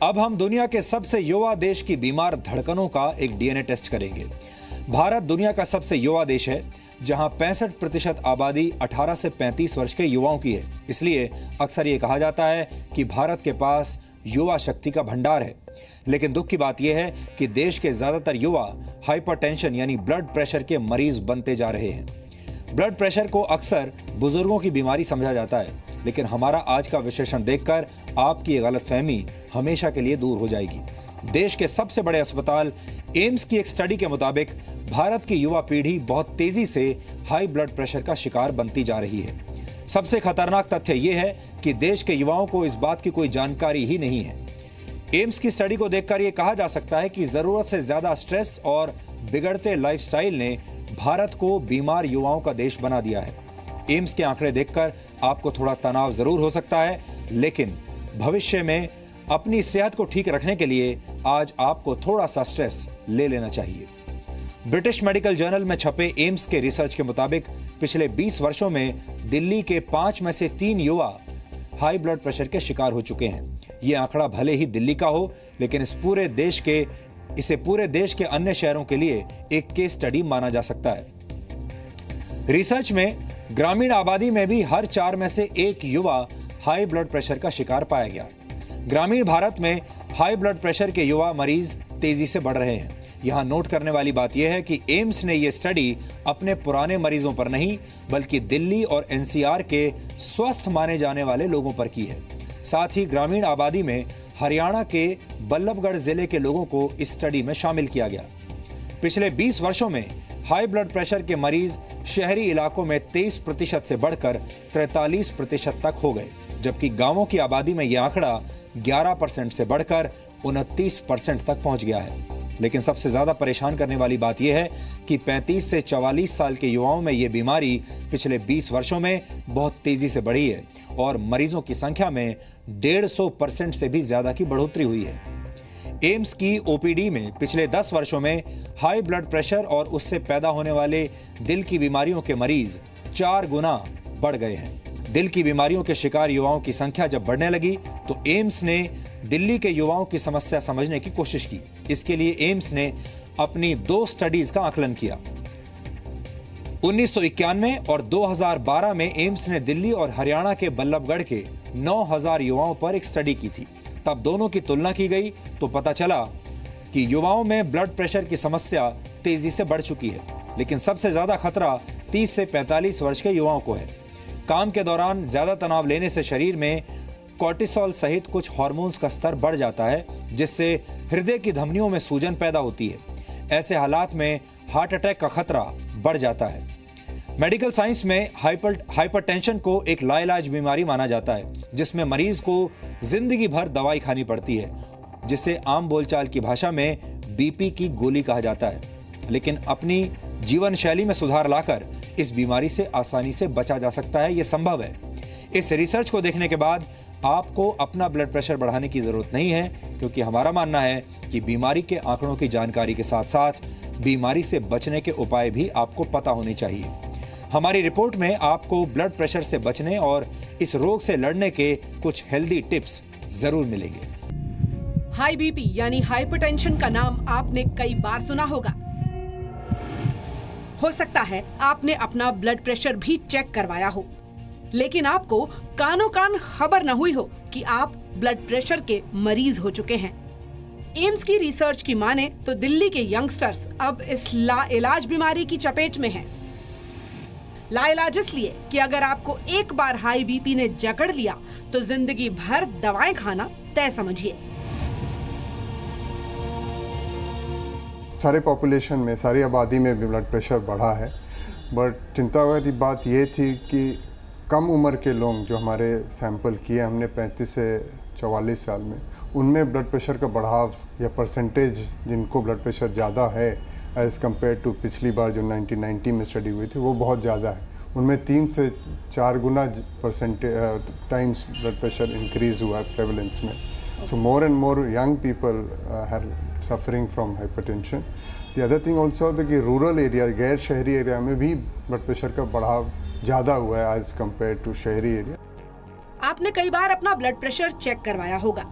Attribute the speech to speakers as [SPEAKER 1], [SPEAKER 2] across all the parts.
[SPEAKER 1] अब हम दुनिया के सबसे युवा देश की बीमार धड़कनों का एक डीएनए टेस्ट करेंगे। भारत दुनिया का सबसे युवा देश है, जहां 65% आबादी 18 से 35 वर्ष के युवाओं की है। इसलिए अक्सर ये कहा जाता है कि भारत के पास युवा शक्ति का भंडार है। लेकिन दुख की बात यह है कि देश के ज्यादातर युवा हाइपरटेंशन यानी ब्लड प्रेशर के मरीज बनते जा रहे हैं। ब्लड प्रेशर को अक्सर बुजुर्गों की बीमारी समझा जाता है, लेकिन हमारा आज का विश्लेषण देखकर आपकी ये गलतफहमी हमेशा के लिए दूर हो जाएगी। देश के सबसे बड़े अस्पताल एम्स की एक स्टडी के मुताबिक भारत की युवा पीढ़ी बहुत तेजी से हाई ब्लड प्रेशर का शिकार बनती जा रही है। सबसे खतरनाक तथ्य यह है कि देश के युवाओं को इस बात की कोई जानकारी ही नहीं है। एम्स की स्टडी को देखकर यह कहा जा सकता है कि जरूरत से ज्यादा स्ट्रेस और बिगड़ते लाइफस्टाइल ने भारत को बीमार युवाओं का देश बना दिया है। एम्स के आंकड़े देखकर आपको थोड़ा तनाव जरूर हो सकता है, लेकिन भविष्य में अपनी सेहत को ठीक रखने के लिए आज आपको थोड़ा सा स्ट्रेस ले लेना चाहिए। ब्रिटिश मेडिकल जर्नल में छपे एम्स के रिसर्च के मुताबिक पिछले 20 वर्षों में दिल्ली के 5 में से 3 युवा हाई ब्लड प्रेशर के शिकार हो चुके हैं। यह आंकड़ा भले ही दिल्ली का हो, लेकिन इसे पूरे देश के अन्य शहरों के लिए एक केस स्टडी माना जा सकता है। रिसर्च में ग्रामीण आबादी में भी हर 4 में से 1 युवा हाई ब्लड प्रेशर का शिकार पाया गया। ग्रामीण भारत में हाई ब्लड प्रेशर के युवा मरीज तेजी से बढ़ रहे हैं। यहां नोट करने वाली बात यह है कि एम्स ने यह स्टडी अपने पुराने मरीजों पर नहीं, बल्कि दिल्ली और एनसीआर के स्वस्थ माने जाने वाले लोगों पर की है। साथ ही ग्रामीण आबादी में हरियाणा के बल्लभगढ़ जिले के लोगों को इस स्टडी में शामिल किया गया। पिछले 20 वर्षों में हाई ब्लड प्रेशर के मरीज शहरी इलाकों में 23% से बढ़कर 43% तक हो गए, जबकि गांवों की आबादी में यह आंकड़ा 11% से बढ़कर 29% तक पहुंच गया है। लेकिन सबसे ज्यादा परेशान करने वाली बात यह है कि 35 से 44 साल के युवाओं में यह बीमारी पिछले 20 वर्षों में बहुत तेजी से बढ़ी है और मरीजों की संख्या में 150% से भी ज्यादा की बढ़ोतरी हुई है। एम्स की ओपीडी में पिछले 10 वर्षों में हाई ब्लड प्रेशर और उससे पैदा होने वाले दिल की बीमारियों के मरीज 4 गुना बढ़ गए हैं। दिल की बीमारियों के शिकार युवाओं की संख्या जब बढ़ने लगी तो एम्स ने दिल्ली के युवाओं की समस्या समझने की कोशिश की। इसके लिए एम्स ने अपनी 2 स्टडीज का आकलन किया। 1991 और 2012 में एम्स ने दिल्ली और हरियाणा के बल्लभगढ़ के 9000 युवाओं पर एक स्टडी की थी। तब दोनों की तुलना की गई तो पता चला कि युवाओं में ब्लड प्रेशर की समस्या तेजी से बढ़ चुकी है, लेकिन सबसे ज्यादा खतरा 30 से 45 वर्ष के युवाओं को है। काम के दौरान ज्यादा तनाव लेने से शरीर में कोर्टिसोल सहित कुछ हार्मोन्स का स्तर बढ़ जाता है, जिससे हृदय की धमनियों में सूजन पैदा होती है। ऐसे हालात में हार्ट अटैक का खतरा बढ़ जाता है। मेडिकल साइंस में हाइपरटेंशन को एक लाइलाज बीमारी माना जाता है, जिसमें मरीज को जिंदगी भर दवाई खानी पड़ती है, जिसे आम बोलचाल की भाषा में बीपी की गोली कहा जाता है। लेकिन अपनी जीवन शैली में सुधार लाकर इस बीमारी से आसानी से बचा जा सकता है। यह संभव है। इस रिसर्च को देखने के बाद आपको अपना ब्लड प्रेशर बढ़ाने की जरूरत नहीं है, क्योंकि हमारा मानना है कि बीमारी के आंकड़ों की जानकारी के साथ साथ बीमारी से बचने के उपाय भी आपको पता होने चाहिए। हमारी रिपोर्ट में आपको ब्लड प्रेशर से बचने और इस रोग से लड़ने के कुछ हेल्दी टिप्स जरूर मिलेंगे।
[SPEAKER 2] हाई बीपी यानी हाइपरटेंशन का नाम आपने कई बार सुना होगा। हो सकता है आपने अपना ब्लड प्रेशर भी चेक करवाया हो, लेकिन आपको कानो कान खबर न हुई हो कि आप ब्लड प्रेशर के मरीज हो चुके हैं। एम्स की रिसर्च की माने तो दिल्ली के यंगस्टर्स अब इस लाइलाज बीमारी की चपेट में हैं। लाइलाज इसलिए कि अगर आपको एक बार हाई बीपी ने जकड़ लिया तो जिंदगी भर दवाएं खाना तय समझिए।
[SPEAKER 3] सारे पॉपुलेशन में, सारी आबादी में ब्लड प्रेशर बढ़ा है, बट चिंता वाली बात ये थी कि कम उम्र के लोग जो हमारे सैंपल किए हमने 35 से 44 साल में, उनमें ब्लड प्रेशर का बढ़ाव या परसेंटेज जिनको ब्लड प्रेशर ज़्यादा है एज़ कम्पेयर टू पिछली बार जो 1990 में स्टडी हुई थी, वो बहुत ज़्यादा है। उनमें 3 से 4 गुना टाइम्स ब्लड प्रेशर इंक्रीज़ हुआ प्रेवलेंस में। So more and more young people are suffering from hypertension. The other thing also कि रूरल एरिया, गैर शहरी एरिया में भी ब्लड प्रेशर का बढ़ाव ज़्यादा हुआ है एज़ कम्पेयर टू शहरी एरिया।
[SPEAKER 2] आपने कई बार अपना ब्लड प्रेशर चेक करवाया होगा,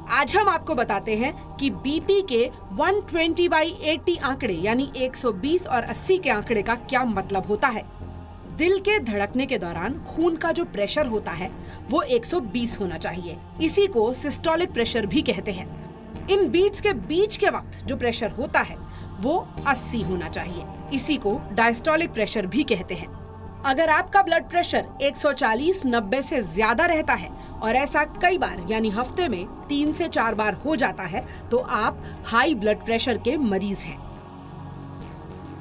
[SPEAKER 2] आज हम आपको बताते हैं कि बीपी के 120/80 आंकड़े यानी 120 और 80 के आंकड़े का क्या मतलब होता है। दिल के धड़कने के दौरान खून का जो प्रेशर होता है वो 120 होना चाहिए। इसी को सिस्टोलिक प्रेशर भी कहते हैं। इन बीट्स के बीच के वक्त जो प्रेशर होता है वो 80 होना चाहिए। इसी को डायस्टोलिक प्रेशर भी कहते हैं। अगर आपका ब्लड प्रेशर 140/90 से ज्यादा रहता है और ऐसा कई बार यानी हफ्ते में 3 से 4 बार हो जाता है तो आप हाई ब्लड प्रेशर के मरीज हैं।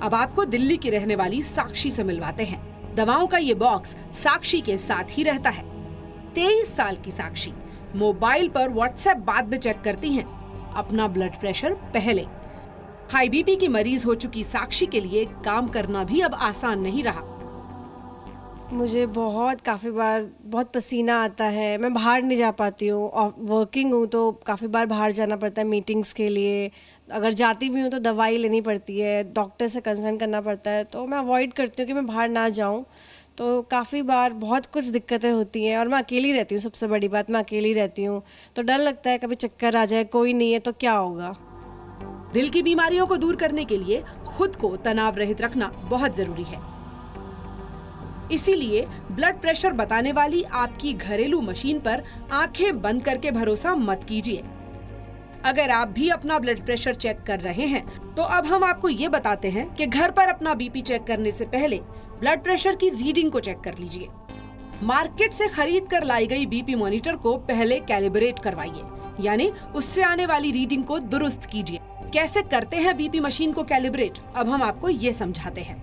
[SPEAKER 2] अब आपको दिल्ली की रहने वाली साक्षी से मिलवाते हैं। दवाओं का ये बॉक्स साक्षी के साथ ही रहता है। 23 साल की साक्षी मोबाइल पर व्हाट्सएप बाद में चेक करती हैं अपना ब्लड प्रेशर पहले। हाई बीपी की मरीज हो चुकी साक्षी के लिए काम करना भी अब आसान नहीं रहा।
[SPEAKER 4] मुझे काफ़ी बार बहुत पसीना आता है, मैं बाहर नहीं जा पाती हूँ और वर्किंग हूँ तो काफ़ी बार बाहर जाना पड़ता है मीटिंग्स के लिए। अगर जाती भी हूँ तो दवाई लेनी पड़ती है, डॉक्टर से कंसल्ट करना पड़ता है, तो मैं अवॉइड करती हूँ कि मैं बाहर ना जाऊँ। तो काफ़ी बार बहुत कुछ दिक्कतें होती हैं और मैं अकेली रहती हूँ। सबसे बड़ी बात, मैं अकेली रहती हूँ तो डर लगता है कभी चक्कर आ जाए, कोई नहीं है तो क्या होगा।
[SPEAKER 2] दिल की बीमारियों को दूर करने के लिए खुद को तनाव रहित रखना बहुत जरूरी है। इसीलिए ब्लड प्रेशर बताने वाली आपकी घरेलू मशीन पर आंखें बंद करके भरोसा मत कीजिए। अगर आप भी अपना ब्लड प्रेशर चेक कर रहे हैं तो अब हम आपको ये बताते हैं कि घर पर अपना बीपी चेक करने से पहले ब्लड प्रेशर की रीडिंग को चेक कर लीजिए। मार्केट से खरीद कर लाई गई बीपी मॉनिटर को पहले कैलिब्रेट करवाइए, यानी उससे आने वाली रीडिंग को दुरुस्त कीजिए। कैसे करते हैं बीपी मशीन को कैलिब्रेट, अब हम आपको ये समझाते हैं।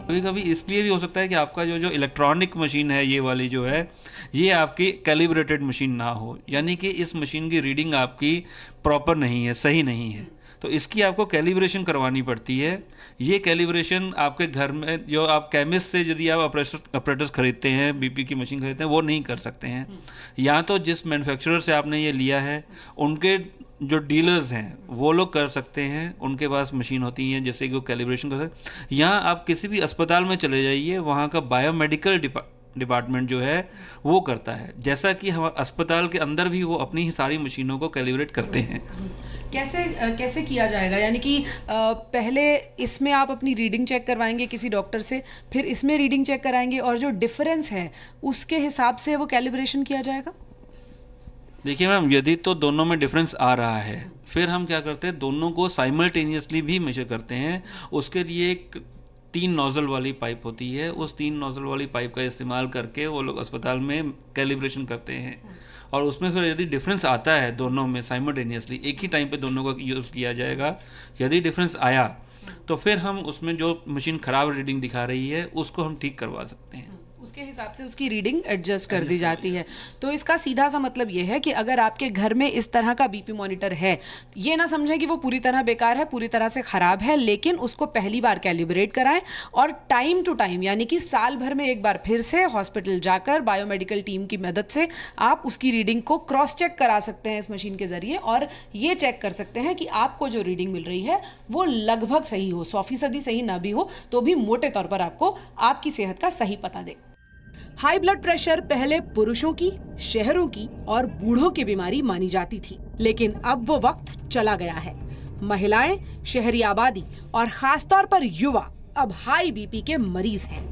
[SPEAKER 5] कभी कभी इसलिए भी हो सकता है कि आपका जो इलेक्ट्रॉनिक मशीन है ये वाली जो है ये आपकी कैलिब्रेटेड मशीन ना हो, यानी कि इस मशीन की रीडिंग आपकी प्रॉपर नहीं है, सही नहीं है, तो इसकी आपको कैलिब्रेशन करवानी पड़ती है। ये कैलिब्रेशन आपके घर में जो आप केमिस्ट से यदि आप ऑपरेटर्स खरीदते हैं, बीपी की मशीन खरीदते हैं, वो नहीं कर सकते हैं। या तो जिस मैन्युफैक्चरर से आपने ये लिया है उनके जो डीलर्स हैं वो लोग कर सकते हैं, उनके पास मशीन होती हैं जैसे कि वो कैलिब्रेशन कर सकते। या आप किसी भी अस्पताल में चले जाइए, वहाँ का बायोमेडिकल डिपार्टमेंट जो है वो करता है। जैसा कि हम अस्पताल के अंदर भी वो अपनी ही सारी मशीनों को कैलिब्रेट करते हैं।
[SPEAKER 2] कैसे किया जाएगा, यानी कि पहले इसमें आप अपनी रीडिंग चेक करवाएंगे किसी डॉक्टर से, फिर इसमें रीडिंग चेक कराएंगे और जो डिफरेंस है उसके हिसाब से वो कैलिब्रेशन किया जाएगा?
[SPEAKER 5] देखिए मैम, यदि तो दोनों में डिफरेंस आ रहा है फिर हम क्या करते हैं, दोनों को साइमल्टेनियसली भी मेजर करते हैं। उसके लिए एक 3 नोजल वाली पाइप होती है, उस 3 नोजल वाली पाइप का इस्तेमाल करके वो लोग अस्पताल में कैलिब्रेशन करते हैं। और उसमें फिर यदि डिफरेंस आता है दोनों में साइमल्टेनियसली, एक ही टाइम पे दोनों का यूज़ किया जाएगा। यदि डिफरेंस आया तो फिर हम उसमें जो मशीन ख़राब रीडिंग दिखा रही है उसको हम ठीक करवा सकते हैं,
[SPEAKER 2] उसके हिसाब से उसकी रीडिंग एडजस्ट कर दी जाती है। तो इसका सीधा सा मतलब ये है कि अगर आपके घर में इस तरह का बीपी मॉनिटर है, ये ना समझें कि वो पूरी तरह बेकार है, पूरी तरह से खराब है, लेकिन उसको पहली बार कैलिब्रेट कराएं और टाइम टू टाइम यानी कि साल भर में एक बार फिर से हॉस्पिटल जाकर बायोमेडिकल टीम की मदद से आप उसकी रीडिंग को क्रॉस चेक करा सकते हैं इस मशीन के जरिए, और ये चेक कर सकते हैं कि आपको जो रीडिंग मिल रही है वो लगभग सही हो, 100% सही ना भी हो तो भी मोटे तौर पर आपको आपकी सेहत का सही पता दे। हाई ब्लड प्रेशर पहले पुरुषों की, शहरों की और बूढ़ों की बीमारी मानी जाती थी, लेकिन अब वो वक्त चला गया है। महिलाएं, शहरी आबादी और खासतौर पर युवा अब हाई बीपी के मरीज हैं।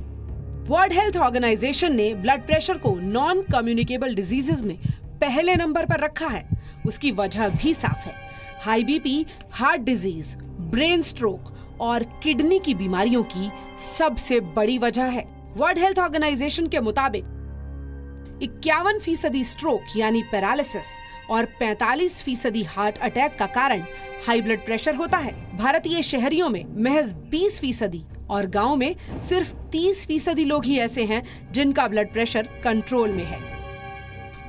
[SPEAKER 2] वर्ल्ड हेल्थ ऑर्गेनाइजेशन ने ब्लड प्रेशर को नॉन कम्युनिकेबल डिजीजेज में पहले नंबर पर रखा है। उसकी वजह भी साफ है। High BP heart disease, brain stroke और किडनी की बीमारियों की सबसे बड़ी वजह है। वर्ल्ड हेल्थ ऑर्गेनाइजेशन के मुताबिक 51% स्ट्रोक यानी पैरालिसिस और 45% हार्ट अटैक का कारण हाई ब्लड प्रेशर होता है। भारतीय शहरियों में महज 20% और गांव में सिर्फ 30% लोग ही ऐसे हैं जिनका ब्लड प्रेशर कंट्रोल में है।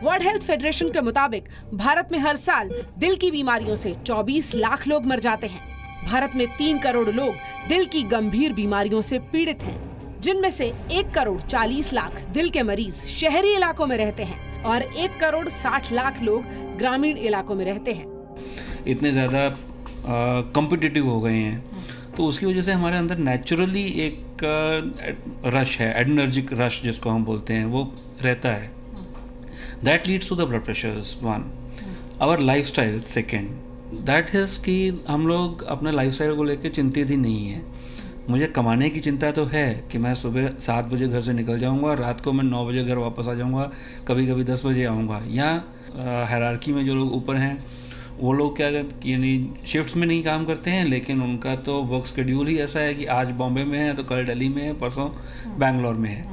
[SPEAKER 2] वर्ल्ड हेल्थ फेडरेशन के मुताबिक भारत में हर साल दिल की बीमारियों से 24 लाख लोग मर जाते हैं। भारत में 3 करोड़ लोग दिल की गंभीर बीमारियों से पीड़ित हैं, जिनमें से 1 करोड़ 40 लाख दिल के मरीज शहरी इलाकों में रहते हैं और 1 करोड़ 60 लाख लोग ग्रामीण इलाकों में रहते हैं।
[SPEAKER 5] इतने ज़्यादा कॉम्पिटिटिव हो गए हैं तो उसकी वजह से हमारे अंदर नेचुरली एक रश है, एडर्जिक रश जिसको हम बोलते हैं, वो रहता है। That leads to the blood pressures, one. Our lifestyle, second. That is कि हम लोग अपने लाइफस्टाइल को लेकर चिंतित ही नहीं है. मुझे कमाने की चिंता तो है कि मैं सुबह 7 बजे घर से निकल जाऊंगा, रात को मैं 9 बजे घर वापस आ जाऊंगा, कभी कभी 10 बजे आऊँगा. या हायरार्की में जो लोग ऊपर हैं वो लोग क्या यानी शिफ्ट्स में नहीं काम करते हैं, लेकिन उनका तो वर्क शेड्यूल ही ऐसा है कि आज बॉम्बे में है तो कल दिल्ली में है, परसों बैंगलोर में है.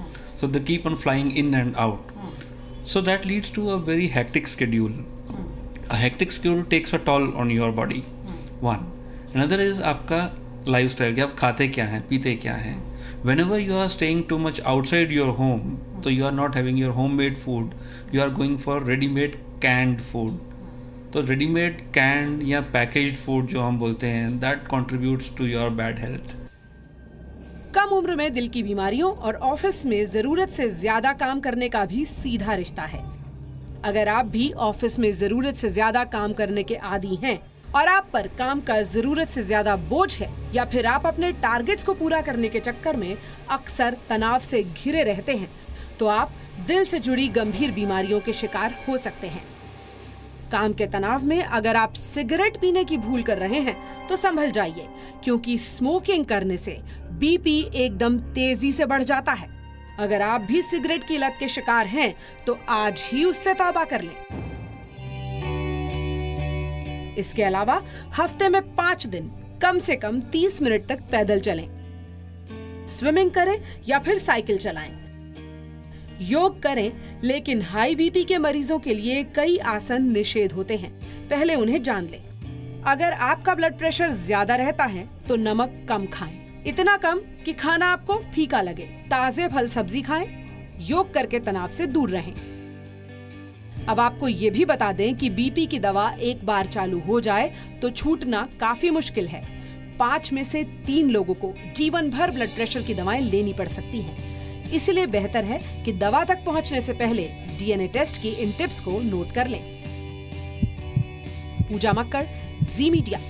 [SPEAKER 5] So they keep on flying in and out. So that leads to a very hectic schedule. A hectic schedule takes a toll on your body, one. Another is आपका लाइफस्टाइल, कि आप खाते क्या हैं, पीते क्या हैं. whenever you are staying too much outside your home, so you are not having your homemade food, you are going for ready-made canned food. तो रेडीमेड कैंड या पैकेज्ड फूड जो हम बोलते हैं, that contributes to your bad health.
[SPEAKER 2] कम उम्र में दिल की बीमारियों और ऑफिस में जरूरत से ज्यादा काम करने का भी सीधा रिश्ता है. अगर आप भी ऑफिस में जरूरत से ज्यादा काम करने के आदी हैं और आप पर काम का जरूरत से ज्यादा बोझ है, या फिर आप अपने टारगेट्स को पूरा करने के चक्कर में अक्सर तनाव से घिरे रहते हैं, तो आप दिल से जुड़ी गंभीर बीमारियों के शिकार हो सकते हैं. काम के तनाव में अगर आप सिगरेट पीने की भूल कर रहे हैं तो संभल जाइए, क्योंकि स्मोकिंग करने से बीपी एकदम तेजी से बढ़ जाता है. अगर आप भी सिगरेट की लत के शिकार हैं तो आज ही उससे तौबा कर लें. इसके अलावा हफ्ते में 5 दिन कम से कम 30 मिनट तक पैदल चलें, स्विमिंग करें या फिर साइकिल चलाएं. योग करें, लेकिन हाई बीपी के मरीजों के लिए कई आसन निषेध होते हैं, पहले उन्हें जान लें. अगर आपका ब्लड प्रेशर ज्यादा रहता है तो नमक कम खाएं, इतना कम कि खाना आपको फीका लगे. ताजे फल सब्जी खाएं, योग करके तनाव से दूर रहें. अब आपको ये भी बता दें कि बीपी की दवा एक बार चालू हो जाए तो छूटना काफी मुश्किल है. 5 में से 3 लोगों को जीवन भर ब्लड प्रेशर की दवाएं लेनी पड़ सकती हैं. इसलिए बेहतर है कि दवा तक पहुंचने से पहले डीएनए टेस्ट की इन टिप्स को नोट कर लें. पूजा मक्कड़, जी मीडिया.